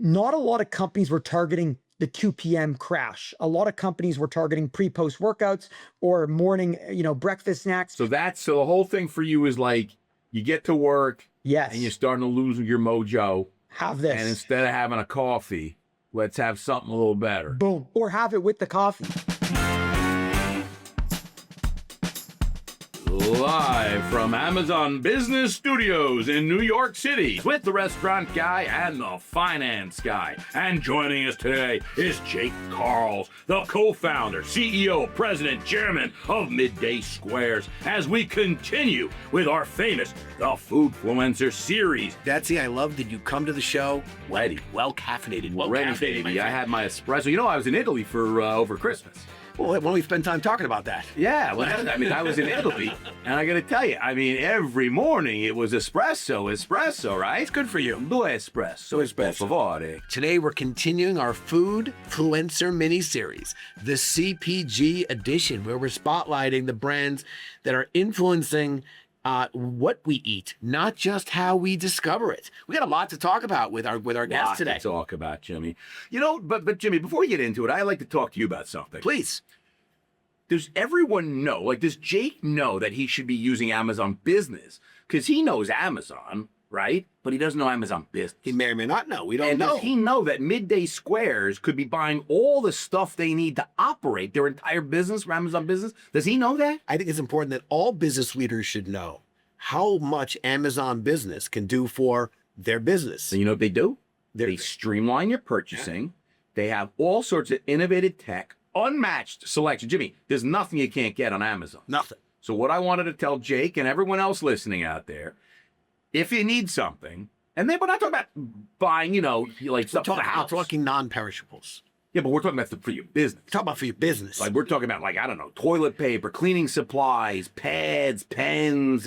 not a lot of companies were targeting the 2 p.m. crash. A lot of companies were targeting pre-post workouts or morning, breakfast snacks. So the whole thing for you is like, you get to work, yes, and you're starting to lose your mojo. Have this. And instead of having a coffee, let's have something a little better. Boom. Or have it with the coffee. Live from Amazon Business Studios in New York City with the restaurant guy and the finance guy. And joining us today is Jake Karls, the co-founder, CEO, president, chairman of Mid-Day Squares, as we continue with our famous The Foodfluencer series. Betsy, I love that you come to the show ready, well caffeinated, baby. I had my espresso. I was in Italy for over Christmas. Well, why don't we spend time talking about that? Yeah, well, I was in Italy, and I got to tell you, every morning it was espresso, right? It's good for you. Due espresso. Per favore. Today we're continuing our Foodfluencer mini-series, the CPG edition, where we're spotlighting the brands that are influencing what we eat, not just how we discover it. We got a lot to talk about with our guests today. To talk about, Jimmy. But Jimmy, before we get into it, I'd like to talk to you about something. Please. Does everyone know, does Jake know that he should be using Amazon Business? Because he knows Amazon, right? But he doesn't know Amazon Business. He may or may not know. We don't know. Does he know that Mid-Day Squares could be buying all the stuff they need to operate their entire business for Amazon Business? Does he know that? I think it's important that all business leaders should know how much Amazon Business can do for their business. So you know what they do? They streamline your purchasing. Yeah. They have all sorts of innovative tech, unmatched selection. Jimmy, there's nothing you can't get on Amazon. Nothing. So what I wanted to tell Jake and everyone else listening out there, if you need something, and then we're not talking about buying, stuff for the house. We're talking non-perishables. Yeah, but we're talking about for your business. Talk about for your business. We're talking about, toilet paper, cleaning supplies, pads, pens,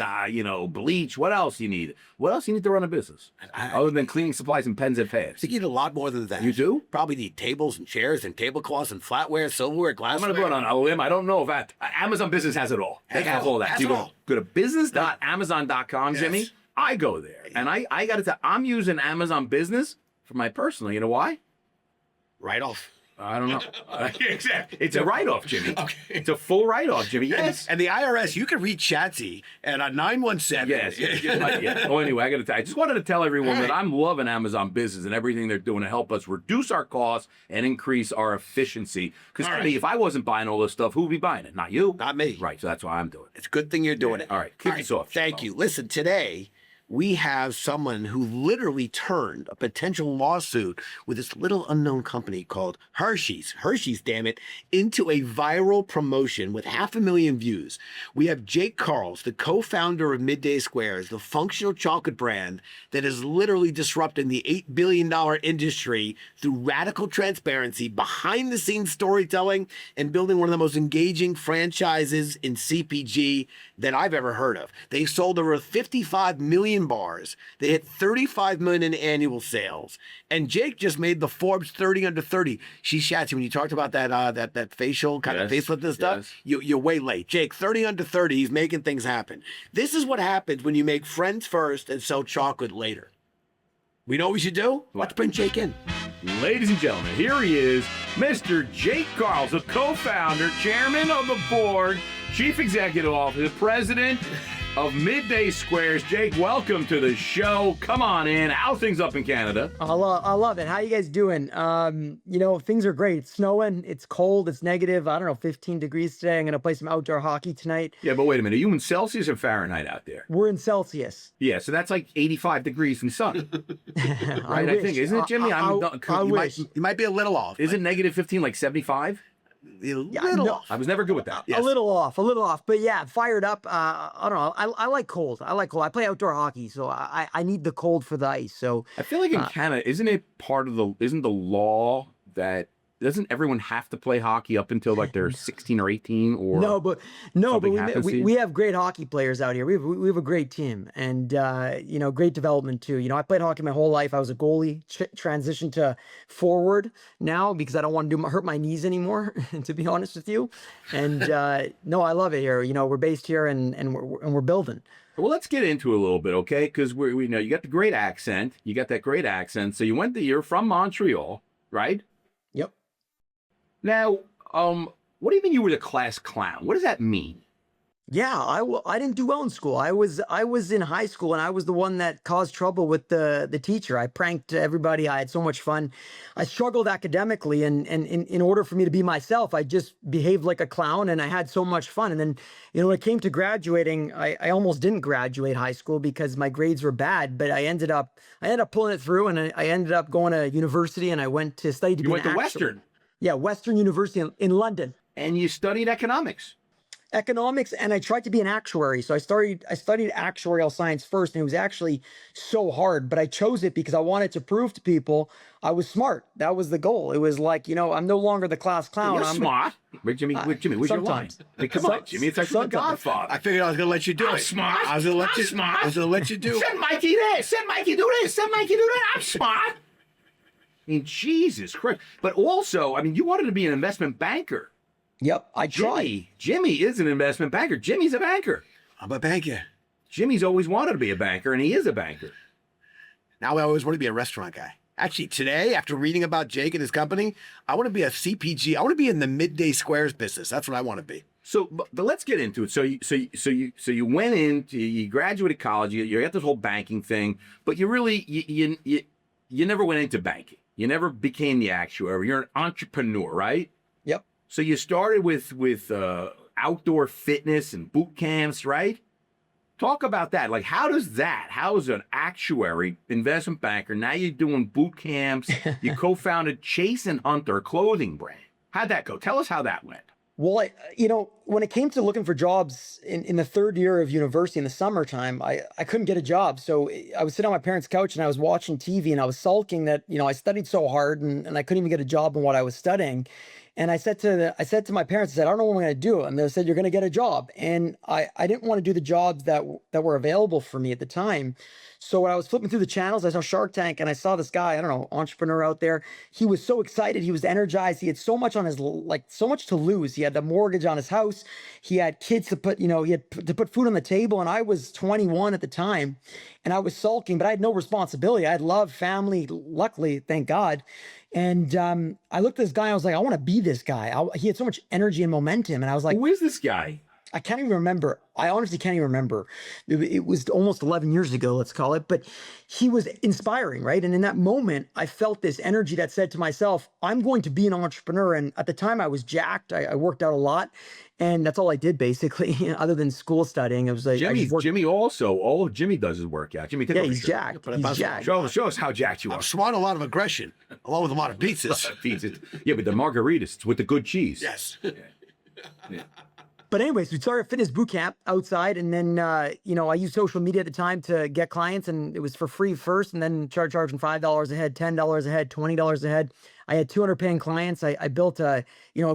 bleach. What else you need? What else you need to run a business? Other than cleaning supplies and pens and pads? I think you need a lot more than that. You do? Probably need tables and chairs and tablecloths and flatware, silverware, glassware. I'm going to put on a limb. I don't know if that. Amazon Business has it all. They have all that. Go to business.amazon.com, Jimmy. Yes. I go there. And I got to tell I'm using Amazon Business for my personal. You know why? Write-off. I don't know. Exactly. It's a write-off, Jimmy. Okay. It's a full write-off, Jimmy. Yes. And the IRS, you can reach Chatsy at 917. Yes. Yeah. Well, anyway, I just wanted to tell everyone that I'm loving Amazon Business and everything they're doing to help us reduce our costs and increase our efficiency. Because to me, if I wasn't buying all this stuff, who would be buying it? Not you. Not me. Right. So that's why I'm doing it. It's a good thing you're doing it. All right. Kick us off. Thank you. Listen, today we have someone who literally turned a potential lawsuit with this little unknown company called Hershey's, damn it, into a viral promotion with 500,000 views. We have Jake Karls, the co-founder of Mid-Day Squares, the functional chocolate brand that is literally disrupting the $8 billion industry through radical transparency, behind-the-scenes storytelling, and building one of the most engaging franchises in CPG that I've ever heard of. They sold over 55 million bars. They hit 35 million in annual sales. And Jake just made the Forbes 30 under 30. She shats you when you talked about that facial kind of facelift and stuff. You're way late. Jake, 30 under 30, he's making things happen. This is what happens when you make friends first and sell chocolate later. We know what we should do? Let's bring Jake in. Ladies and gentlemen, here he is, Mr. Jake Karls, the co-founder, chairman of the board, chief executive officer, president of Mid-Day Squares. Jake, welcome to the show. Come on in. How's things up in Canada? I love it. How you guys doing? Things are great. It's snowing. It's cold. It's negative, 15 degrees today. I'm going to play some outdoor hockey tonight. Yeah, but wait a minute. Are you in Celsius or Fahrenheit out there? We're in Celsius. Yeah, so that's like 85 degrees in sun. Right, I think. Isn't it, Jimmy? You might be a little off. Isn't negative 15 like 75? Off. I was never good with that. Yes. A little off. But yeah, fired up. I don't know. I like cold. I play outdoor hockey, so I need the cold for the ice. So I feel like in Canada, isn't the law that doesn't everyone have to play hockey up until like they're 16 or 18 or no, but we have great hockey players out here. We have a great team and great development too. I played hockey my whole life. I was a goalie, transitioned to forward now because I don't want to hurt my knees anymore, to be honest with you. And no, I love it here. We're based here and we're building. Well, let's get into it a little bit, okay? Because we know you got the great accent. You got that great accent. So you're from Montreal, right? Yep. Now, what do you mean you were the class clown? What does that mean? Yeah, I didn't do well in school. I was in high school, and I was the one that caused trouble with the teacher. I pranked everybody. I had so much fun. I struggled academically, and in order for me to be myself, I just behaved like a clown, and I had so much fun. And then, when it came to graduating, I almost didn't graduate high school because my grades were bad. But I ended up pulling it through, and I ended up going to university, and I went to study to You be went an to actuary. Western, Yeah, Western University in London. and you studied economics. Economics, and I tried to be an actuary. So I studied actuarial science first, and it was actually so hard, but I chose it because I wanted to prove to people I was smart. That was the goal. It was like, I'm no longer the class clown. You're I'm smart. Wait, Jimmy, where's your line? sometimes. Hey, come on, Jimmy. It's like the Sometimes. Godfather. I figured I was gonna let you do I'm it. smart. I was gonna let I'm you. smart. I was gonna let you do. Send Mikey this. Send Mikey do this. Send Mikey do that. I'm smart. I mean, Jesus Christ. But also, I mean, you wanted to be an investment banker. Yep, I tried. Jimmy is an investment banker. Jimmy's a banker. I'm a banker. Jimmy's always wanted to be a banker, and he is a banker. Now I always want to be a restaurant guy. Actually, today, after reading about Jake and his company, I want to be a CPG. I want to be in the Mid-Day Squares business. That's what I want to be. So, but let's get into it. So you went in, you graduated college, you got this whole banking thing, but you really you never went into banking. You never became the actuary. You're an entrepreneur, right? Yep. So you started with outdoor fitness and boot camps, right? Talk about that. Like, how is an actuary, investment banker, now you're doing boot camps, you co-founded Chase and Hunter clothing brand. How'd that go? Tell us how that went. Well, when it came to looking for jobs in the third year of university in the summertime, I couldn't get a job. So I was sitting on my parents' couch and I was watching TV, and I was sulking that, I studied so hard and I couldn't even get a job in what I was studying. And I said to my parents, I said, I don't know what I'm going to do. And they said, you're going to get a job. And I didn't want to do the jobs that were available for me at the time. So when I was flipping through the channels, I saw Shark Tank, and I saw this guy, I don't know, entrepreneur out there. He was so excited. He was energized. He had so much on his, so much to lose. He had the mortgage on his house. He had kids to put, he had to put food on the table. And I was 21 at the time, and I was sulking, but I had no responsibility. I had love, family, luckily, thank God. And I looked at this guy, and I was like, I want to be this guy. He had so much energy and momentum. And I was like, who is this guy? I can't even remember. I honestly can't even remember. It was almost 11 years ago, let's call it. But he was inspiring, right? And in that moment, I felt this energy that said to myself, I'm going to be an entrepreneur. And at the time, I was jacked. I worked out a lot. And that's all I did, basically, other than school studying. It was like Jimmy also, all of Jimmy does is work out. Jimmy, take yeah, over he's your shirt. jacked. He's jacked. Show us how jacked you are. I'm smart, a lot of aggression, along with a lot of pizzas. Yeah, but the margaritas with the good cheese. Yes. Yeah. But anyways, we started a fitness boot camp outside, and then, I used social media at the time to get clients, and it was for free first, and then charging $5 a head, $10 a head, $20 a head. I had 200 paying clients. I built a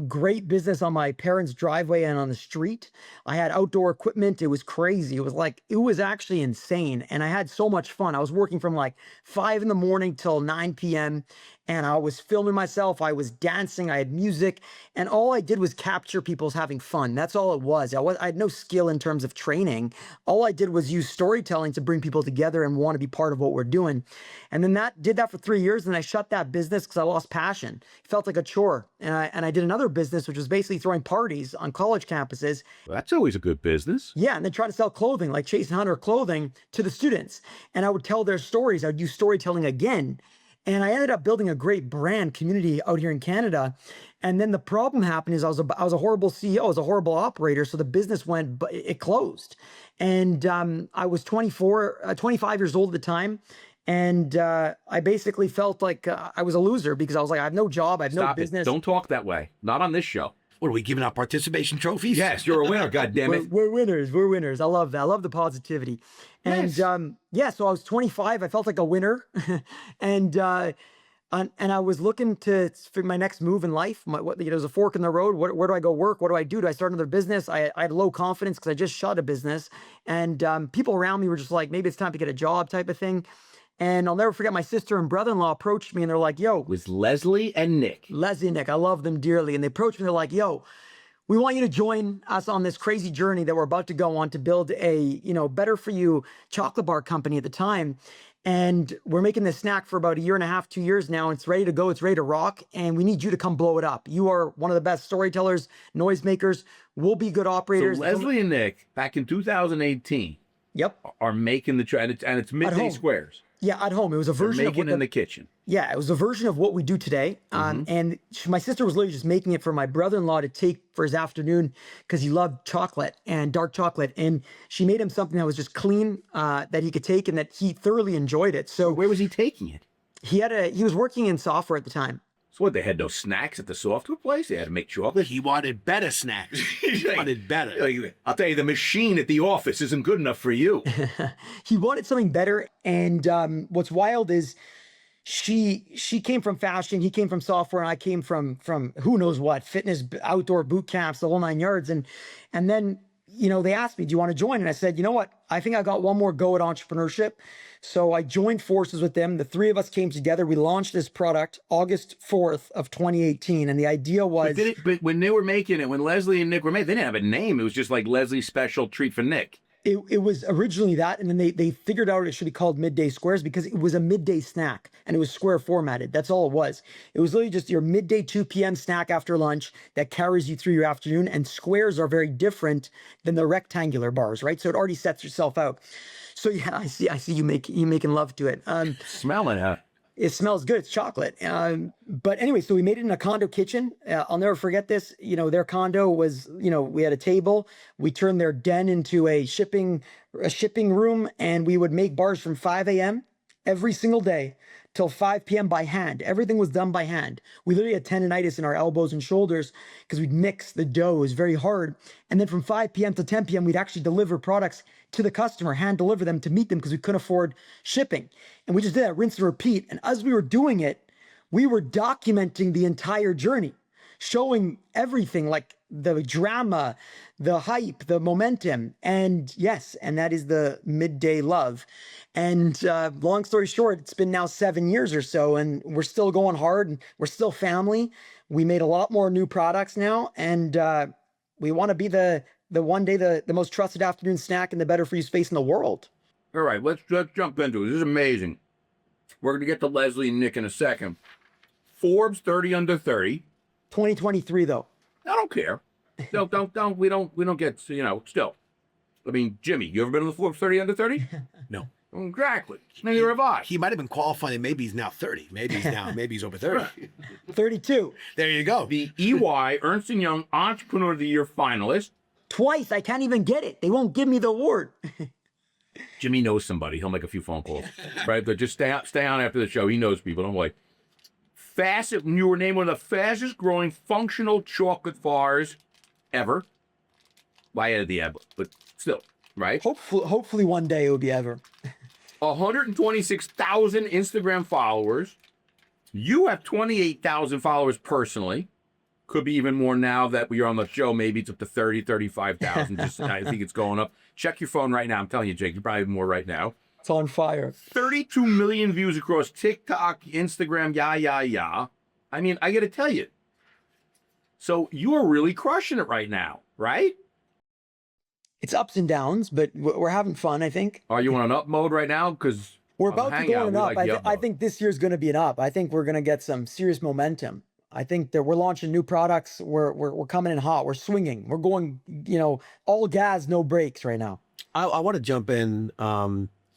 great business on my parents' driveway and on the street. I had outdoor equipment. It was crazy. It was actually insane. And I had so much fun. I was working from like 5 in the morning till 9 p.m. And I was filming myself. I was dancing. I had music. And all I did was capture people's having fun. That's all it was. I had no skill in terms of training. All I did was use storytelling to bring people together and want to be part of what we're doing. And then did that for 3 years. And I shut that business because I lost passion. It felt like a chore. And I did another business, which was basically throwing parties on college campuses. Well, that's always a good business. Yeah, and then try to sell clothing, like Chase and Hunter clothing, to the students. And I would tell their stories. I would use storytelling again. And I ended up building a great brand community out here in Canada. And then the problem happened is I was a horrible CEO. I was a horrible operator. So the business it closed. And I was 25 years old at the time. And I basically felt like I was a loser because I was like, I have no job. I have no business. Don't talk that way. Not on this show. What, are we giving out participation trophies? Yes, you're a winner, goddammit. We're winners. We're winners. I love that. I love the positivity. And Yes. So I was 25. I felt like a winner. and I was looking to figure my next move in life. There's a fork in the road. Where do I go work? What do I do? Do I start another business? I had low confidence because I just shut a business. And people around me were just like, maybe it's time to get a job type of thing. And I'll never forget, my sister and brother-in-law approached me and they're like, yo. It was Leslie and Nick. Leslie and Nick. I love them dearly. And they approached me. They're like, yo, We want you to join us on this crazy journey that we're about to go on to build a, better for you chocolate bar company at the time. And we're making this snack for about 1.5 2 years now. It's ready to go. It's ready to rock. And we need you to come blow it up. You are one of the best storytellers, noisemakers. We'll be good operators. So Leslie and Nick, back in 2018, yep, are making the and it's Midday Squares. Yeah, at home. It was a version of making in the kitchen. Yeah, it was a version of what we do today. And my sister was literally just making it for my brother-in-law to take for his afternoon because he loved chocolate and dark chocolate. And she made him something that was just clean that he could take and that he thoroughly enjoyed it. So where was he taking it? He was working in software at the time. So what, they had no snacks at the software place? They had to make chocolate? He wanted better snacks. He wanted better. I'll tell you, the machine at the office isn't good enough for you. He wanted something better. And what's wild is she came from fashion, he came from software, and I came from who knows what, fitness, outdoor boot camps, the whole 9 yards. And then, they asked me, do you want to join? And I said, you know what? I think I got one more go at entrepreneurship. So I joined forces with them. The three of us came together. We launched this product August 4th of 2018. And the idea was... But when they were making it, when Leslie and Nick were making it, they didn't have a name. It was just like Leslie's special treat for Nick. It was originally that, and then they figured out it should be called Midday Squares because it was a midday snack, and it was square formatted. That's all it was. It was literally just your midday 2 p.m. snack after lunch that carries you through your afternoon, and squares are very different than the rectangular bars, right? So it already sets yourself out. So yeah, I see you making love to it. Smelling it. It smells good. It's chocolate. But anyway, so we made it in a condo kitchen. I'll never forget this. Their condo was, we had a table. We turned their den into a shipping room, and we would make bars from 5 a.m. every single day till 5 p.m. by hand. Everything was done by hand. We literally had tendonitis in our elbows and shoulders because we'd mix the dough. It was very hard. And then from 5 p.m. to 10 p.m., we'd actually deliver products to the customer, hand deliver them to meet them because we couldn't afford shipping. And we just did that, rinse and repeat. And as we were doing it, we were documenting the entire journey, showing everything, like the drama, the hype, the momentum. And yes, and that is the midday love. And long story short, it's been now 7 years or so, and we're still going hard, and we're still family. We made a lot more new products now, and we want to be the one day the most trusted afternoon snack in the better for you space in the world. All right, let's jump into it. This is amazing. We're going to get to Leslie and Nick in a second. Forbes 30 under 30. 2023 though. I don't care. No, we don't get, still. I mean, Jimmy, you ever been on the Forbes 30 under 30? No. Exactly. Neither have I. He might have been qualifying. Maybe he's now 30. Maybe he's over 30. 32. There you go. The EY Ernst & Young Entrepreneur of the Year finalist. Twice. I can't even get it. They won't give me the award. Jimmy knows somebody. He'll make a few phone calls, right? But just stay on after the show. He knows people. Don't worry. You were named one of the fastest growing functional chocolate bars ever. Well, I added the ever, but still, right? Hopefully one day it will be ever. 126,000 Instagram followers. You have 28,000 followers personally. Could be even more now that we're on the show. Maybe it's up to 30, 35,000. I think it's going up. Check your phone right now. I'm telling you, Jake, you're probably more right now. It's on fire. 32 million views across TikTok, Instagram, yeah. I mean, I got to tell you. So you are really crushing it right now, right? It's ups and downs, but we're having fun, I think. Are you on an up mode right now? Because we're about to go on an up. I think this year's going to be an up. I think we're going to get some serious momentum. I think that we're launching new products. We're coming in hot. We're swinging. We're going, all gas, no brakes right now. I want to jump in.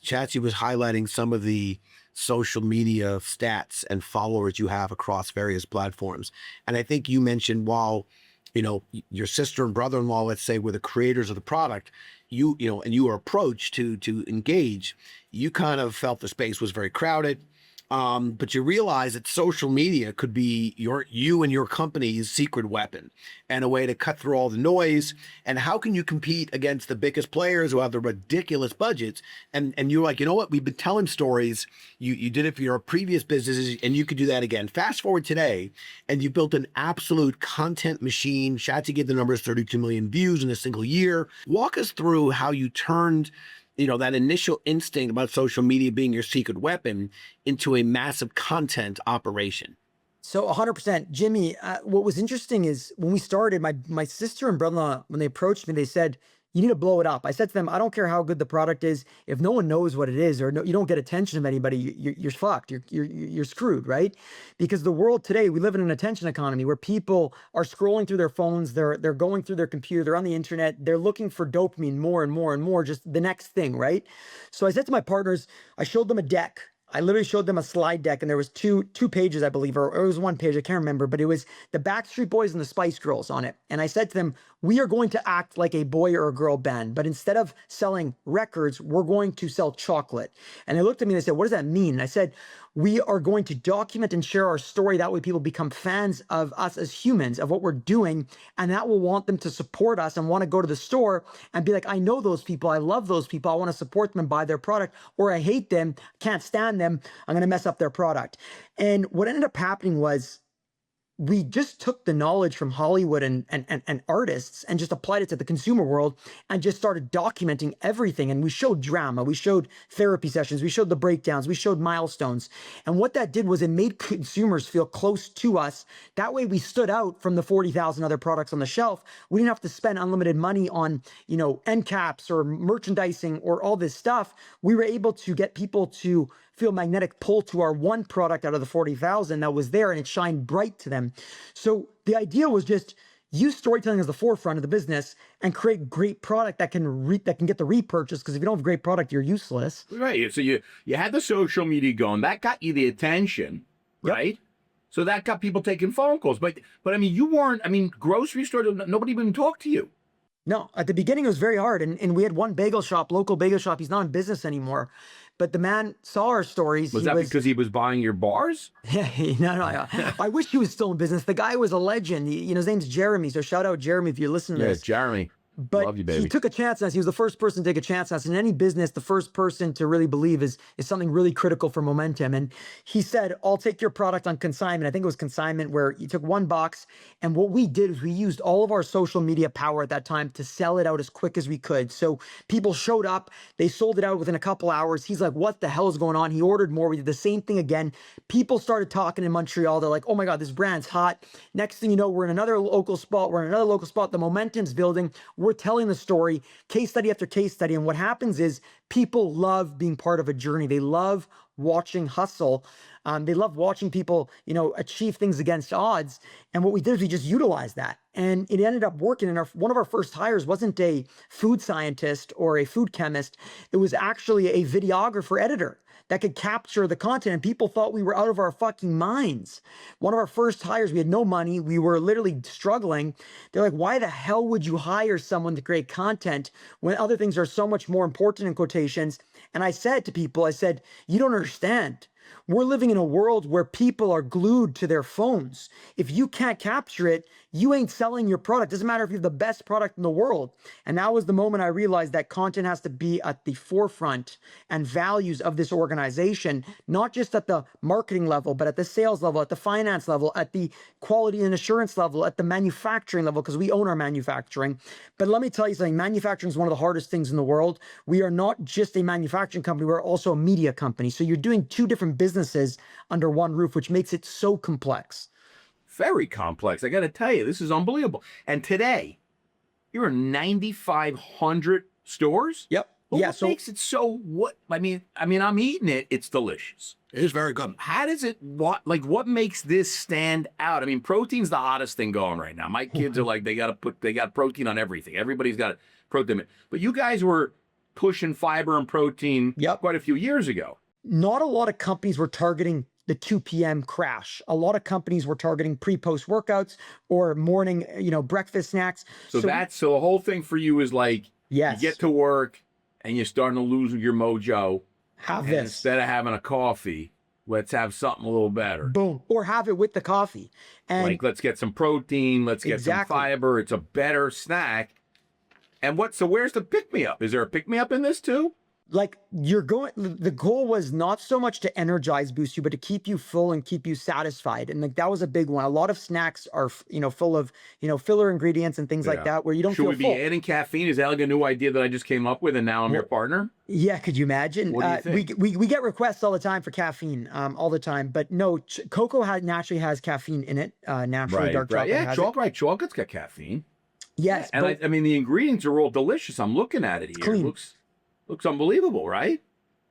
Chatsy was highlighting some of the social media stats and followers you have across various platforms. And I think you mentioned while, your sister and brother-in-law, let's say, were the creators of the product, and you were approached to engage, you kind of felt the space was very crowded. But you realize that social media could be you and your company's secret weapon and a way to cut through all the noise. And how can you compete against the biggest players who have the ridiculous budgets? And you're like, you know what? We've been telling stories. You did it for your previous businesses, and you could do that again. Fast forward today, and you built an absolute content machine. Shatsy gave the numbers 32 million views in a single year. Walk us through how you turned that initial instinct about social media being your secret weapon into a massive content operation. So 100%, Jimmy. What was interesting is when we started, my sister and brother-in-law, when they approached me, they said, "You need to blow it up." I said to them, "I don't care how good the product is. If no one knows what it is, or no, you don't get attention of anybody, you're fucked. You're screwed, right? Because the world today, we live in an attention economy where people are scrolling through their phones, they're going through their computer, they're on the internet, they're looking for dopamine more and more and more, just the next thing, right?" So I said to my partners, I showed them a deck. I literally showed them a slide deck, and there was two pages, I believe, or it was one page, I can't remember, but it was the Backstreet Boys and the Spice Girls on it. And I said to them, we are going to act like a boy or a girl band, but instead of selling records, we're going to sell chocolate. And they looked at me and they said, "What does that mean?" And I said, "We are going to document and share our story. That way people become fans of us as humans, of what we're doing, and that will want them to support us and want to go to the store and be like, I know those people, I love those people, I want to support them and buy their product, or I hate them, can't stand them, I'm going to mess up their product." And what ended up happening was we just took the knowledge from Hollywood and artists and just applied it to the consumer world and just started documenting everything. And we showed drama, we showed therapy sessions, we showed the breakdowns, we showed milestones. And what that did was it made consumers feel close to us. That way we stood out from the 40,000 other products on the shelf. We didn't have to spend unlimited money on, end caps or merchandising or all this stuff. We were able to get people to feel magnetic pull to our one product out of the 40,000 that was there, and it shined bright to them. So the idea was just use storytelling as the forefront of the business and create great product that can get the repurchase, because if you don't have great product, you're useless. Right. So you had the social media going. That got you the attention, right? Yep. So that got people taking phone calls. But I mean, you weren't, grocery store, nobody even talked to you. No, at the beginning it was very hard. And we had one bagel shop, local bagel shop. He's not in business anymore. But the man saw our stories. Was that because he was buying your bars? Yeah, no. I wish he was still in business. The guy was a legend. His name's Jeremy. So shout out Jeremy if you're listening to this. Yeah, Jeremy. But love you, baby. He took a chance on us. He was the first person to take a chance on us. In any business, the first person to really believe is something really critical for momentum. And he said, "I'll take your product on consignment." I think it was consignment, where he took one box. And what we did is we used all of our social media power at that time to sell it out as quick as we could. So people showed up, they sold it out within a couple hours. He's like, "What the hell is going on?" He ordered more. We did the same thing again. People started talking in Montreal. They're like, "Oh my God, this brand's hot." Next thing you know, we're in another local spot. The momentum's building. We're telling the story, case study after case study. And what happens is people love being part of a journey. They love watching hustle. They love watching people, achieve things against odds. And what we did is we just utilized that. And it ended up working. And one of our first hires wasn't a food scientist or a food chemist. It was actually a videographer editor that could capture the content, and people thought we were out of our fucking minds. One of our first hires, we had no money. We were literally struggling. They're like, "Why the hell would you hire someone to create content when other things are so much more important," in quotations? And I said to people, "You don't understand. We're living in a world where people are glued to their phones. If you can't capture it, you ain't selling your product. Doesn't matter if you have the best product in the world." And that was the moment I realized that content has to be at the forefront and values of this organization, not just at the marketing level, but at the sales level, at the finance level, at the quality and assurance level, at the manufacturing level, because we own our manufacturing. But let me tell you something, manufacturing is one of the hardest things in the world. We are not just a manufacturing company, we're also a media company. So you're doing two different businesses under one roof, which makes it so complex. Very complex. I got to tell you, this is unbelievable. And today, you're in 9,500 stores? Yep. Well, what makes it so, I'm eating it. It's delicious. It is very good. How does it, what makes this stand out? Protein's the hottest thing going right now. My kids are like, they got protein on everything. Everybody's got protein. But you guys were pushing fiber and protein quite a few years ago. Not a lot of companies were targeting the 2 p.m. crash. A lot of companies were targeting pre-post workouts or morning, breakfast snacks. So the whole thing for you is like, yes, you get to work and you're starting to lose your mojo. Have this. Instead of having a coffee, let's have something a little better. Boom. Or have it with the coffee. And let's get some protein, let's get some fiber. It's a better snack. And so where's the pick-me-up? Is there a pick-me-up in this too? like the goal was not so much to energize boost you, but to keep you full and keep you satisfied. And like that was a big one. A lot of snacks are full of filler ingredients and things like Yeah. that where you don't Should feel we be full. adding caffeine? Is that like a new idea that I just came up with and now I'm your partner? Yeah, could you imagine? What do you think? We get requests all the time for caffeine, all the time. But no, cocoa naturally has caffeine in it. Naturally, dark chocolate Yeah, has chocolate. Right, chocolate's got caffeine. Yes, And I mean, the ingredients are all delicious. I'm looking at it here. clean. It looks unbelievable, right?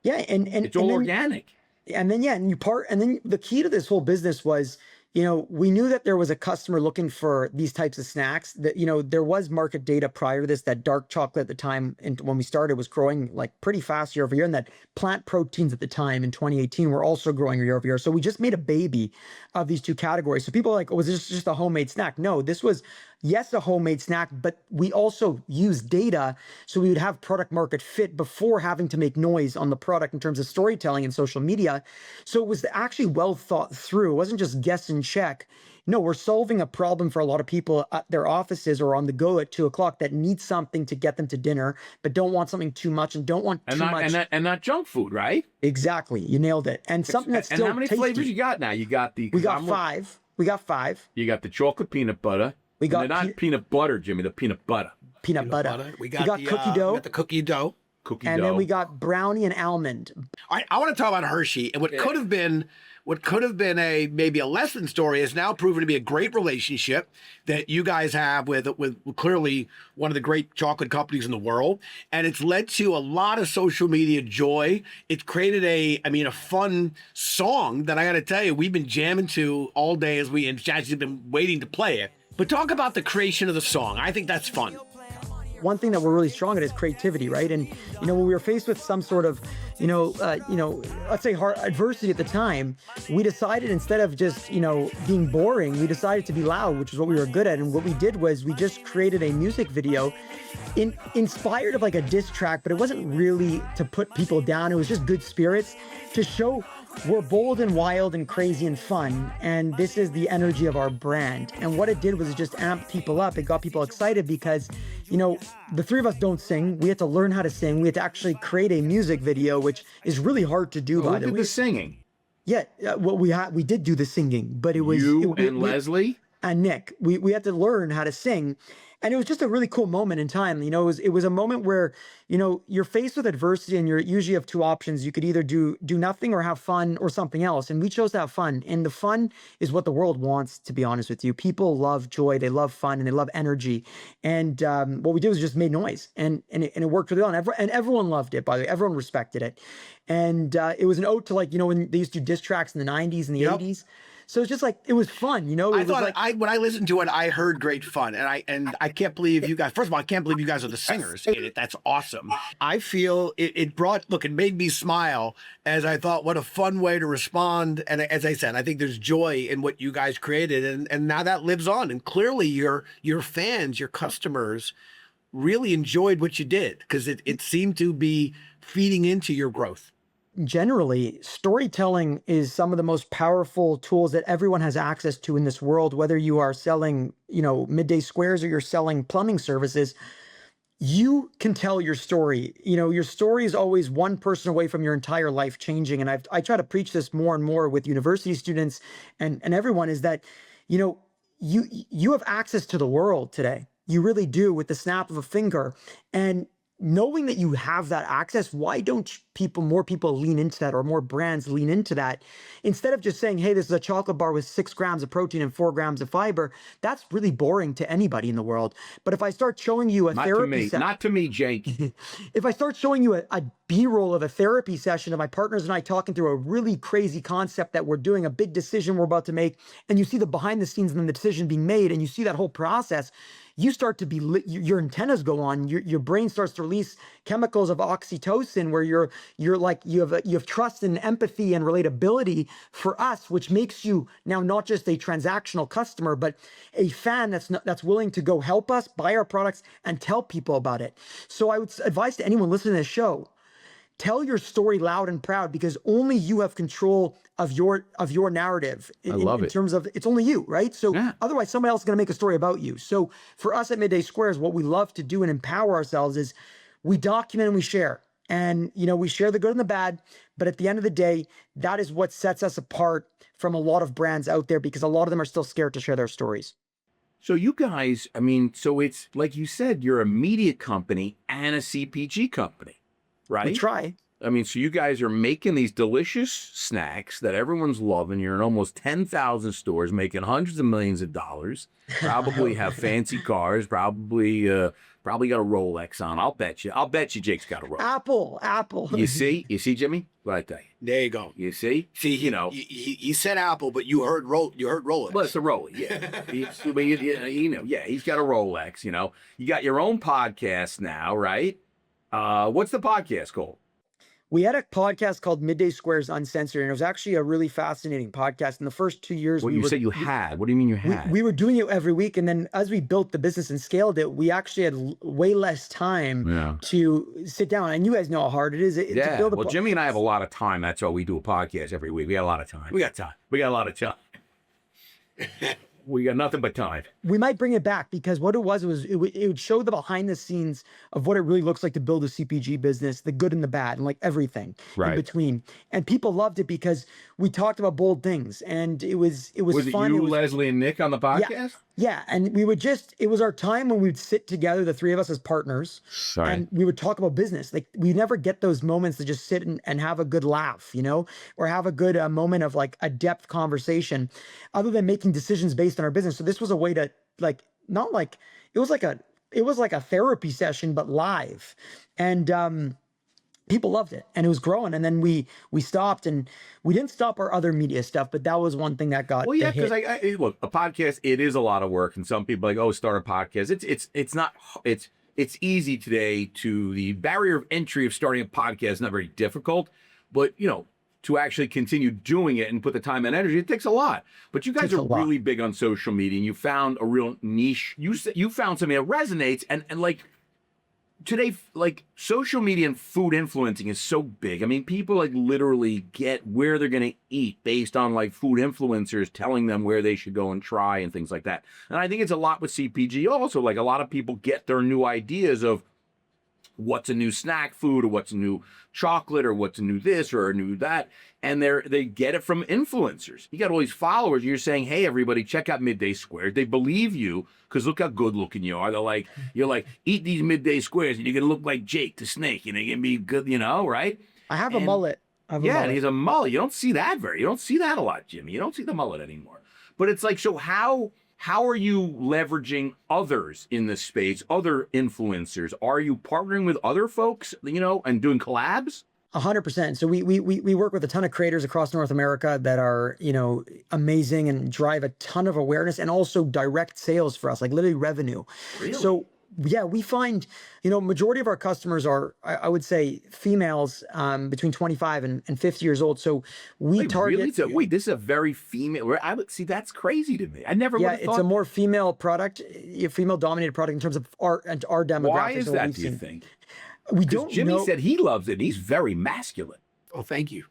Yeah, and It's all organic. And then and then the key to this whole business was, we knew that there was a customer looking for these types of snacks. That there was market data prior to this that dark chocolate at the time, and when we started, was growing like pretty fast year over year, and that plant proteins at the time in 2018 were also growing year over year. So we just made a baby of these two categories. So people are like, oh, was this just a homemade snack? No, this was, yes, a homemade snack, but we also used data so we would have product market fit before having to make noise on the product in terms of storytelling and social media. So it was actually well thought through. It wasn't just guess and check. No, we're solving a problem for a lot of people at their offices or on the go at 2 o'clock that need something to get them to dinner, but don't want something too much and don't want too much. And not junk food, right? Exactly. You nailed it. And something that's still And how many tasty. flavors you got now? You got the... We got five. We got five. You got the chocolate peanut butter. We got and they're not peanut butter, Jimmy. The peanut butter. Peanut butter. We got cookie dough. We got the cookie dough. And then we got brownie and almond. All right, I want to talk about Hershey and what could have been a maybe a lesson story has now proven to be a great relationship that you guys have with clearly one of the great chocolate companies in the world, and it's led to a lot of social media joy. It's created a fun song that I got to tell you we've been jamming to all day and Jazzy's been waiting to play it. But talk about the creation of the song. I think that's fun. One thing that we're really strong at is creativity, right? And when we were faced with some sort of, let's say hard adversity at the time, we decided instead of just, being boring, we decided to be loud, which is what we were good at. And what we did was we just created a music video inspired of like a diss track, but it wasn't really to put people down. It was just good spirits to show we're bold and wild and crazy and fun, and this is the energy of our brand. And what it did was it just amped people up. It got people excited because, the three of us don't sing. We had to learn how to sing. We had to actually create a music video, which is really hard to do. By the way, the singing. Yeah, well, we did do the singing, but it was Leslie and Nick. We had to learn how to sing. And it was just a really cool moment in time. It was a moment where, you're faced with adversity and you usually have two options. You could either do nothing or have fun or something else. And we chose to have fun. And the fun is what the world wants, to be honest with you. People love joy, they love fun, and they love energy. And what we did was just made noise, and it worked really well. And everyone loved it, by the way. Everyone respected it. And it was an ode to when they used to do diss tracks in the 90s and the 80s. So it's just like, it was fun, When I listened to it, I heard great fun. And I can't believe you guys, first of all, I can't believe you guys are the singers in it. That's awesome. I feel it made me smile as I thought, what a fun way to respond. And as I said, I think there's joy in what you guys created. And now that lives on. And clearly your fans, your customers really enjoyed what you did because it seemed to be feeding into your growth. Generally, storytelling is some of the most powerful tools that everyone has access to in this world, whether you are selling, midday squares or you're selling plumbing services. You can tell your story. Your story is always one person away from your entire life changing. And I try to preach this more and more with university students and everyone is that, you have access to the world today. You really do, with the snap of a finger. And knowing that you have that access, why don't more people lean into that, or more brands lean into that? Instead of just saying, hey, this is a chocolate bar with 6 grams of protein and 4 grams of fiber, that's really boring to anybody in the world. But if I start showing you Not to me, Jake. If I start showing you a B-roll of a therapy session of my partners and I talking through a really crazy concept that we're doing, a big decision we're about to make, and you see the behind the scenes and then the decision being made, and you see that whole process, you start to be your antennas go on. Your brain starts to release chemicals of oxytocin, where you're like you have trust and empathy and relatability for us, which makes you now not just a transactional customer, but a fan that's willing to go help us buy our products and tell people about it. So I would advise to anyone listening to this show, tell your story loud and proud, because only you have control of your narrative. In terms of, it's only you, right? So otherwise somebody else is going to make a story about you. So for us at Midday Squares, what we love to do and empower ourselves is we document and we share. And, we share the good and the bad, but at the end of the day, that is what sets us apart from a lot of brands out there, because a lot of them are still scared to share their stories. So you guys, I mean, so it's like you said, you're a media company and a CPG company, right? We try. I mean, so you guys are making these delicious snacks that everyone's loving. You're in almost 10,000 stores, making hundreds of millions of dollars. Probably have fancy cars. Probably got a Rolex on. I'll bet you. Jake's got a Rolex. Apple. You see, Jimmy? What I tell you? There you go. You see? See, he said Apple, but you heard Rolex. Well, it's a Rolex, yeah. Yeah, he's got a Rolex. You got your own podcast now, right? What's the podcast called? We had a podcast called Midday Squares Uncensored, and it was actually a really fascinating podcast. In the first 2 years, Well, you said you had. What do you mean you had? We were doing it every week, and then as we built the business and scaled it, we actually had way less time to sit down. And you guys know how hard it is to build a Well, Jimmy and I have a lot of time. That's why we do a podcast every week. We got a lot of time. We got time. We got a lot of time. We got nothing but time. We might bring it back, because what it would show the behind the scenes of what it really looks like to build a CPG business, the good and the bad, and like everything in between. And people loved it because we talked about bold things, and it was fun. Was it you, Leslie, and Nick on the podcast? Yeah, and it was our time when we'd sit together, the three of us as partners, and we would talk about business. Like, we never get those moments to just sit and have a good laugh, or have a good moment of like a depth conversation, other than making decisions based on our business. So this was a way to it was like a therapy session, but live. And people loved it, and it was growing. And then we stopped, and we didn't stop our other media stuff, but that was one thing that got because look, a podcast, it is a lot of work, and some people are like, oh, start a podcast. It's easy today. The barrier of entry of starting a podcast is not very difficult, but to actually continue doing it and put the time and energy, it takes a lot. But you guys are really big on social media, and you found a real niche. You found something that resonates, and like today, like social media and food influencing is so big. I mean, people like literally get where they're going to eat based on like food influencers telling them where they should go and try and things like that. And I think it's a lot with CPG also. Like, a lot of people get their new ideas of what's a new snack food, or what's a new chocolate, or what's a new this or a new that, and they get it from influencers. You got all these followers, and you're saying, hey, everybody, check out Midday Squares. They believe you because look how good looking you are. You're like, eat these Midday Squares and you're gonna look like Jake the Snake, and you're gonna be good, right? I have a mullet. And he's a mullet. You don't see that a lot, Jimmy. You don't see the mullet anymore. But it's like, so how are you leveraging others in this space, other influencers? Are you partnering with other folks, and doing collabs? 100%. So we work with a ton of creators across North America that are, amazing and drive a ton of awareness, and also direct sales for us, like literally revenue. Really? So yeah, we find, majority of our customers are, I would say, females between 25 and 50 years old. So we target. Really? This is a very female. I would see, that's crazy to me. I never would have thought. It's a more female product, a female dominated product in terms of our demographics. Why is that, do you think? We don't know. Jimmy said he loves it, and he's very masculine. Oh, thank you.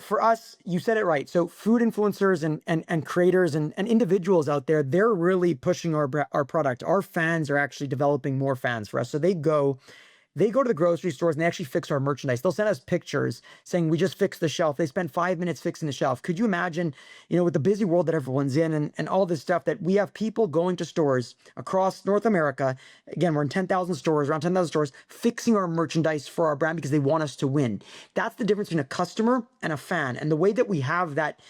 For us, you said it right. So food influencers and creators and individuals out there, they're really pushing our product. Our fans are actually developing more fans for us. So they go to the grocery stores and they actually fix our merchandise. They'll send us pictures saying, we just fixed the shelf. They spend 5 minutes fixing the shelf. Could you imagine, with the busy world that everyone's in and all this stuff, that we have people going to stores across North America. Again, we're in 10,000 stores, around 10,000 stores, fixing our merchandise for our brand because they want us to win. That's the difference between a customer and a fan. And the way that we have that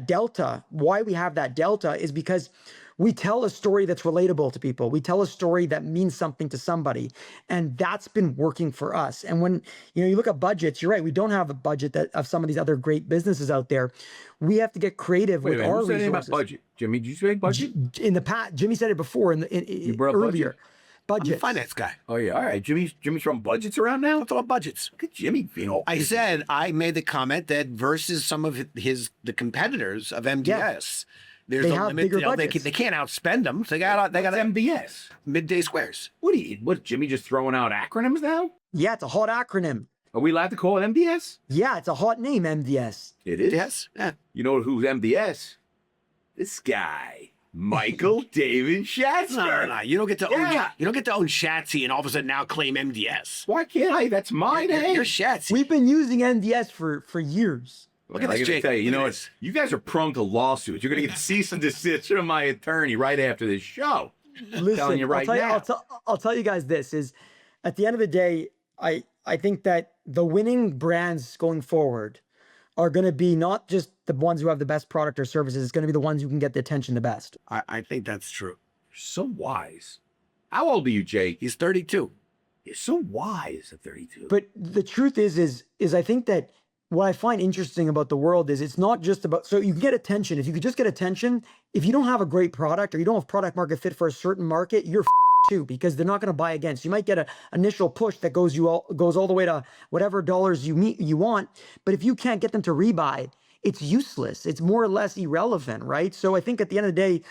delta, why we have that delta, is because we tell a story that's relatable to people. We tell a story that means something to somebody. And that's been working for us. And when you look at budgets, you're right, we don't have a budget of some of these other great businesses out there. We have to get creative with our resources. Anything about budget? Jimmy, did you say budget? In the past, Jimmy said it before You brought earlier. Budget. I'm a finance guy. Oh, yeah. All right. Jimmy's throwing budgets around now? Let's talk about budgets. Look at Jimmy. I made the comment that versus some of the competitors of MDS, there's a limit. They can't outspend them. So they got MDS. Midday Squares. What, Jimmy just throwing out acronyms now? Yeah, it's a hot acronym. Are we allowed to call it MDS? Yeah, it's a hot name, MDS. It is? Yes. Yeah. You know who's MDS? This guy. Michael David Schatzberg. No. You don't get to Yeah. own. You don't get to own Shatsy and all of a sudden now claim MDS. Why can't I? That's mine. Hey, You're Shatsy. We've been using NDS for years. Look at I this, gotta Jake. tell you, you Look know at what? this. You guys are prone to lawsuits. You're gonna get cease and desist from my attorney right after this show. Listen, telling you right now. I'll tell you guys this is, at the end of the day, I think that the winning brands going forward are going to be not just the ones who have the best product or services. It's going to be the ones who can get the attention the best. I think that's true. You're so wise. How old are you, Jake? He's 32. You're so wise at 32. But the truth is I think that what I find interesting about the world is it's not just about, so you can get attention. If you could just get attention, if you don't have a great product or you don't have product market fit for a certain market, you're too, because they're not going to buy against. You might get an initial push that goes all the way to whatever dollars you want, but if you can't get them to rebuy, it's useless. It's more or less irrelevant, right? So I think at the end of the day,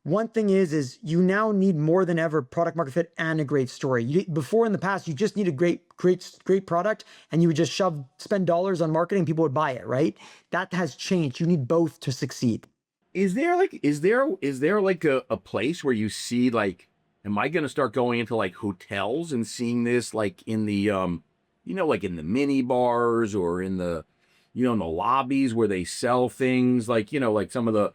one thing is you now need more than ever product market fit and a great story. Before in the past, you just needed great product and you would just spend dollars on marketing, people would buy it, right? That has changed. You need both to succeed. Is there like a place where you see like, am I going to start going into like hotels and seeing this like in the, like in the mini bars or in the, in the lobbies where they sell things like, like some of the,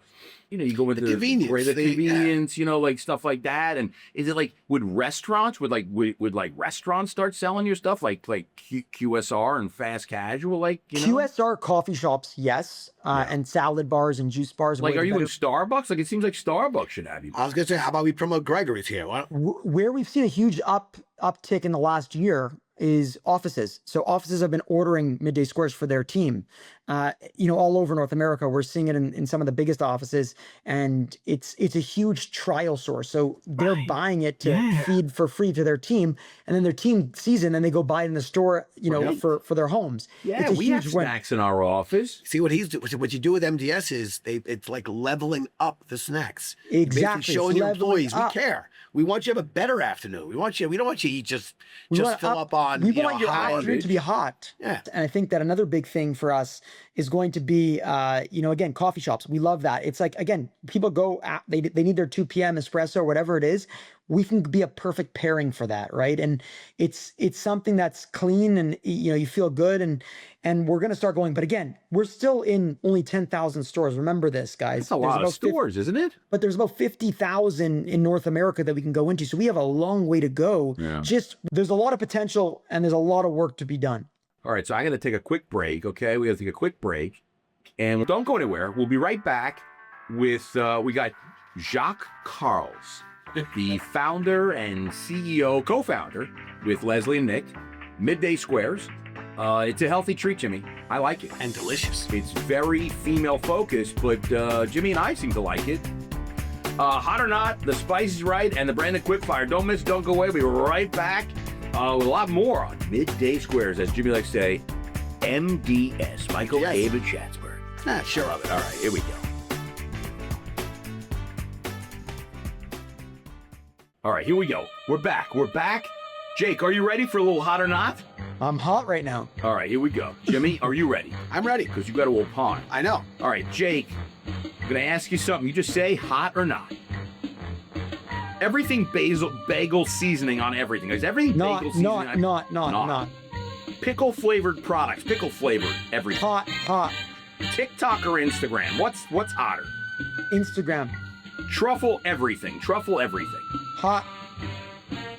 you go into the convenience, like stuff like that. And is it like, would restaurants, would restaurants start selling your stuff like QSR and fast casual, like, QSR coffee shops, yes. And salad bars and juice bars. Like, are you in Starbucks? Like, it seems like Starbucks should have you. I was going to say, how about we promote Gregory's here? Where we've seen a huge uptick in the last year is offices. So offices have been ordering Midday Squares for their team. All over North America, we're seeing it in some of the biggest offices, and it's a huge trial source. So they're buying it to feed for free to their team, and then their team sees it, and then they go buy it in the store, for their homes. Yeah, we have snacks in our office. See what you do with MDS is it's like leveling up the snacks. Exactly, basically showing your employees we care. We want you to have a better afternoon. We don't want you to eat just fill up on. We want your afternoon to be hot. Yeah, and I think that another big thing for us is going to be, again, coffee shops. We love that. It's like, again, people go, they need their 2 p.m. espresso or whatever it is. We can be a perfect pairing for that, right? And it's something that's clean and, you feel good and we're going to start going. But again, we're still in only 10,000 stores. Remember this, guys. That's a lot of stores, isn't it? But there's about 50,000 in North America that we can go into. So we have a long way to go. Yeah. There's a lot of potential and there's a lot of work to be done. All right, so I got to take a quick break, okay? We got to take a quick break. And don't go anywhere. We'll be right back with, we got Jacques Karls, the founder and CEO, co-founder with Leslie and Nick, Midday Squares. It's a healthy treat, Jimmy. I like it. and delicious. It's very female-focused, but Jimmy and I seem to like it. Hot or not, the spice is right, and the branded quickfire. Don't miss, don't go away. We'll be right back with a lot more on Midday Squares, as Jimmy likes to say, MDS, Michael David Schatzberg. Sure of it. All right, here we go. All right, here we go. We're back. Jake, are you ready for a little hot or not? I'm hot right now. All right, here we go. Jimmy, are you ready? I'm ready. Because you got to opine. I know. All right, Jake, I'm going to ask you something. You just say hot or not. Everything bagel seasoning on everything. Is everything bagel seasoning? Not. Pickle flavored products. Pickle flavored everything. Hot. TikTok or Instagram? What's hotter? Instagram. Truffle everything. Hot.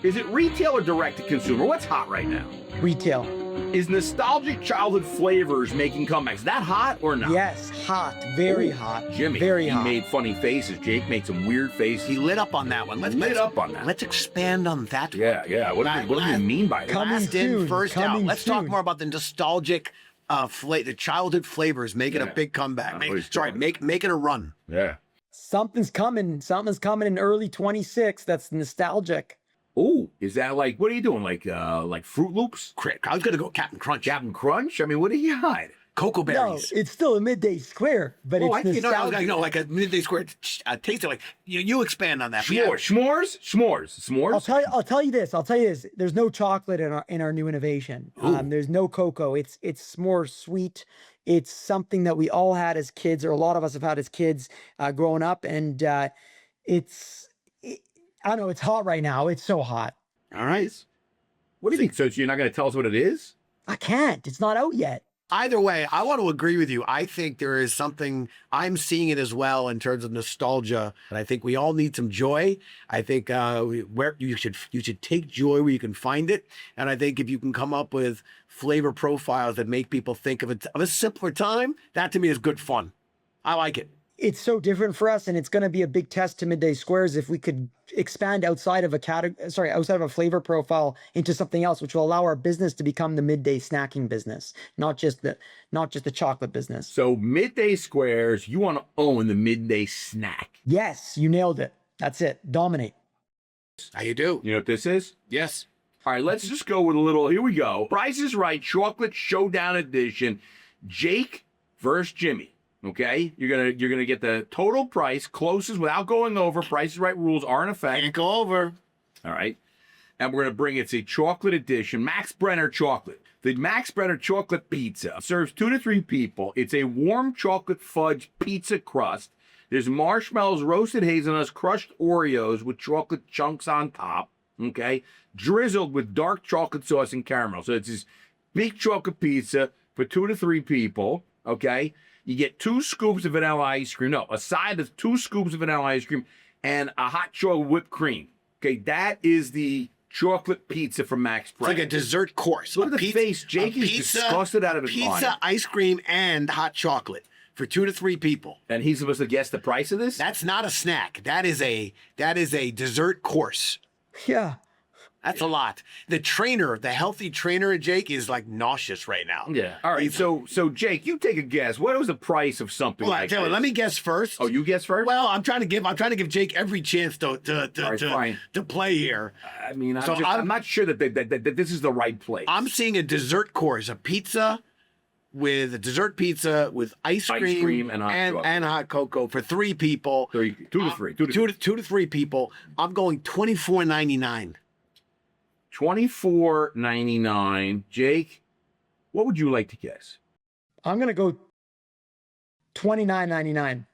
Is it retail or direct to consumer? What's hot right now? Retail. Is nostalgic childhood flavors making comebacks? Is that hot or not? Yes, hot. Very hot. Jimmy, very he hot. made funny faces. Jake made some weird faces. He lit up on that one. Let's expand on that one. Yeah. What do you mean by that? Last in, first out. Let's talk soon. more about the nostalgic, the childhood flavors making a big comeback. Making a run. Yeah. Something's coming in early 26 that's nostalgic. Oh, is that like, what are you doing? Like Fruit Loops? I was going to go Captain Crunch. Captain Crunch? I mean, what do you hide? Cocoa berries. No, it's still a Midday Square, but it's nostalgic. Like a Midday Square taste. Like you expand on that. S'mores. I'll tell you this. There's no chocolate in our new innovation. There's no cocoa. It's more sweet. It's something that we all had as kids, or a lot of us have had as kids growing up, and I don't know, it's hot right now. It's so hot. All right. What do you think? So you're not going to tell us what it is? I can't. It's not out yet. Either way, I want to agree with you. I think there is something, I'm seeing it as well in terms of nostalgia. And I think we all need some joy. I think where you should take joy where you can find it. And I think if you can come up with flavor profiles that make people think of a simpler time, that to me is good fun. I like it. It's so different for us, and it's going to be a big test to Midday Squares if we could expand outside of outside of a flavor profile into something else, which will allow our business to become the midday snacking business, not just the chocolate business. So Midday Squares, you want to own the midday snack. Yes, you nailed it. That's it. Dominate. How you do? You know what this is? Yes. All right, let's just go with a little. Here we go. Price is Right, Chocolate Showdown Edition. Jake versus Jimmy. Okay, you're gonna get the total price closest without going over. Price is Right rules are in effect. Can't go over. All right, and we're gonna bring it's a chocolate edition, Max Brenner chocolate. The Max Brenner chocolate pizza serves 2 to 3 people. It's a warm chocolate fudge pizza crust. There's marshmallows, roasted hazelnuts, crushed Oreos with chocolate chunks on top. Okay, drizzled with dark chocolate sauce and caramel. So it's this big chocolate pizza for 2 to 3 people. Okay. You get 2 scoops of vanilla ice cream. No, a side of 2 scoops of vanilla ice cream and a hot chocolate whipped cream. Okay, that is the chocolate pizza from Max Brenner. It's like a dessert course. Look at the face. Jake is disgusted out of his mind. Pizza, ice cream, and hot chocolate for 2 to 3 people. And he's supposed to guess the price of this? That's not a snack. That is a dessert course. Yeah. That's a lot. The healthy trainer, Jake, is like nauseous right now. Yeah. All right. So Jake, you take a guess. What was the price of something Well, like this? let me guess first. Oh, you guess first? Well, I'm trying to give Jake every chance to play here. I mean, I'm not sure that this is the right place. I'm seeing a dessert course, a dessert pizza with ice cream and hot cocoa for 3 people. 2 to 3. 2 to 3 people. I'm going $24.99. $24.99. Jake, what would you like to guess? I'm going to go $29.99.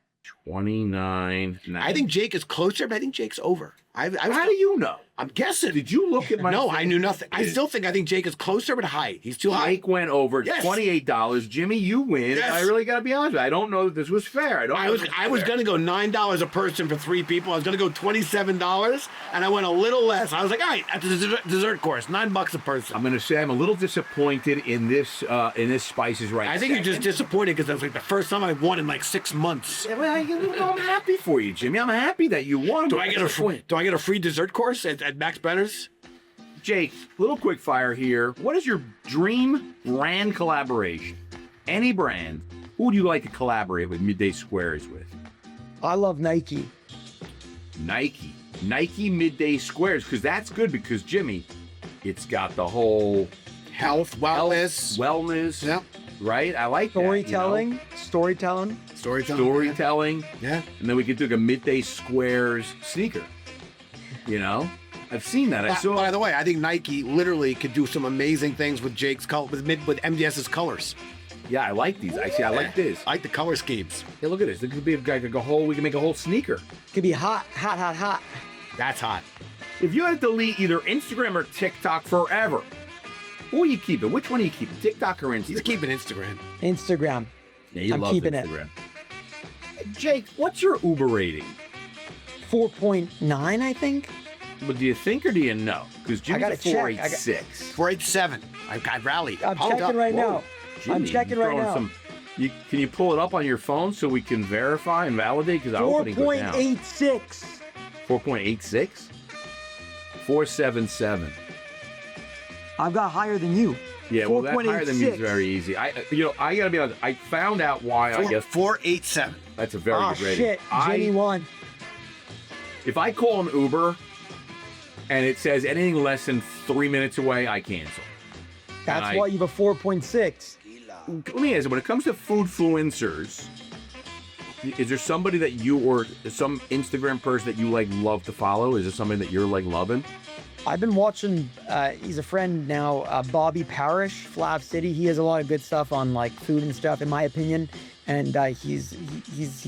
$29.99. I think Jake is closer, but I think Jake's over. How do you know? I'm guessing. Did you look at my No, thing? I knew nothing. I still think Jake is closer, but high. He's too high. Jake went over. Yes. $28. Jimmy, you win. Yes. I really got to be honest with you. I don't know that this was fair. I was going to go $9 a person for 3 people. I was going to go $27, and I went a little less. I was like, all right, at the dessert course, $9 a person. I'm going to say I'm a little disappointed in this Spice is Right. I think you're just disappointed because that's like the first time I've won in like 6 months. Yeah, well, I'm happy for you, Jimmy. I'm happy that you won. Do I get a free dessert course at Max Brenner's? Jake, little quick fire here. What is your dream brand collaboration? Any brand. Who would you like to collaborate with Midday Squares with? I love Nike. Nike Midday Squares, because that's good because, Jimmy, it's got the whole Health, wellness. Yep. Right? I like Storytelling. that. Storytelling. Storytelling. Yeah. And then we could do a Midday Squares sneaker. You know? I've seen that. By the way, I think Nike literally could do some amazing things with Jake's color, with MDS's colors. Yeah, I like these. Actually, I like this. I like the color schemes. Hey, look at this. This could be we can make a whole sneaker. Could be hot. That's hot. If you had to delete either Instagram or TikTok forever, who are you keeping? Which one are you keeping? TikTok or Instagram? He's keeping Instagram. Instagram. Yeah, you I'm love keeping Instagram. Jake, what's your Uber rating? 4.9, I think. But do you think or do you know? Because Jimmy's gotta a check. 486. 487. I rallied. I'm checking right now. Jimmy, I'm checking right now. Can you pull it up on your phone so we can verify and validate? Because I hope it goes down. 4.86. 4.86? 477. I've got higher than you. Yeah, well, that higher than me is very easy. I gotta be honest. I found out why. I guess 487. That's a very good rating. Shit, Jenny won. If I call an Uber and it says anything less than 3 minutes away, I cancel. That's why you have a 4.6. Let me ask you, when it comes to foodfluencers, is there somebody that you or some Instagram person that you love to follow? Is there somebody that you're loving? I've been watching, he's a friend now, Bobby Parrish, Flav City. He has a lot of good stuff on food and stuff, in my opinion. and he's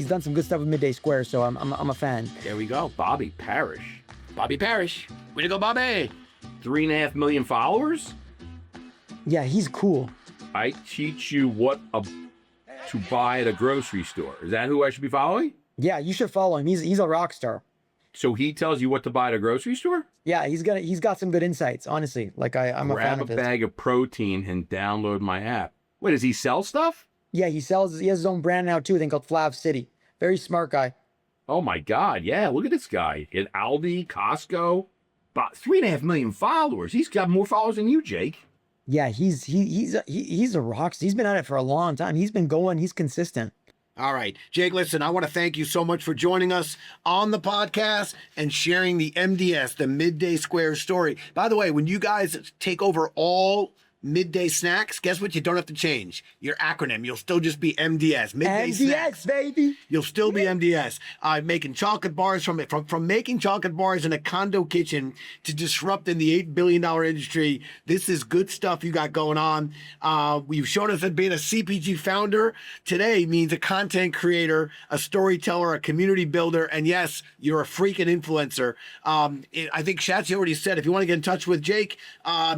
done some good stuff with Midday Squares, so I'm a fan. There we go. Bobby Parrish. Bobby Parrish. Way to go, Bobby. 3.5 million followers? Yeah, he's cool. I teach you what to buy at a grocery store. Is that who I should be following? Yeah, you should follow him. He's a rock star. So he tells you what to buy at a grocery store? Yeah, he's got some good insights, honestly. Like I'm a fan of his. Grab a bag of protein and download my app. Wait, does he sell stuff? Yeah, he has his own brand now too, I think called Flav City. Very smart guy. Oh my God, yeah, look at this guy. At Aldi, Costco, about 3.5 million followers. He's got more followers than you, Jake. Yeah, he's a rock star. He's been at it for a long time. He's been going, he's consistent. All right, Jake, listen, I want to thank you so much for joining us on the podcast and sharing the MDS, the Midday Squares story. By the way, when you guys take over all midday snacks, guess what? You don't have to change your acronym. You'll still just be MDS. Midday MDS, snacks. baby. You'll still be MDS. Making chocolate bars from making chocolate bars in a condo kitchen to disrupting the $8 billion industry. This is good stuff you got going on. You've shown us that being a CPG founder today means a content creator, a storyteller, a community builder, and yes, you're a freaking influencer. I think Shatsy already said if you want to get in touch with Jake,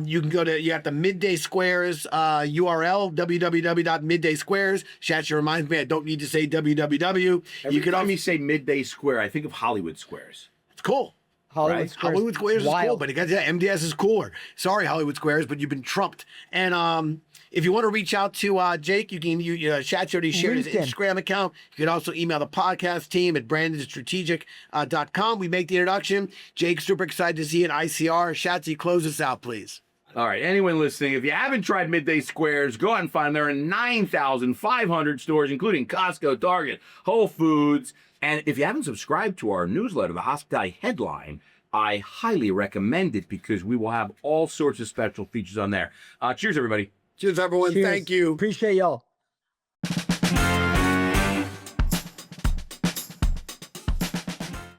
you can you have the Midday Squares URL, www.middaysquares. Shatsy reminds me I don't need to say www. You could only say Midday Square. I think of Hollywood Squares. It's cool. Hollywood Squares is cool, but MDS is cooler. Sorry, Hollywood Squares, but you've been trumped. And if you want to reach out to Jake, you can. Shatsy already shared his Instagram account. You can also email the podcast team at brandonstrategic.com. We make the introduction. Jake's super excited to see it. ICR. Shatsy, close us out, please. All right, anyone listening, if you haven't tried Midday Squares, go out and find them. They're in 9,500 stores, including Costco, Target, Whole Foods. And if you haven't subscribed to our newsletter, the Hospitality Headline, I highly recommend it because we will have all sorts of special features on there. Cheers, everybody. Cheers, everyone. Cheers. Thank you. Appreciate y'all.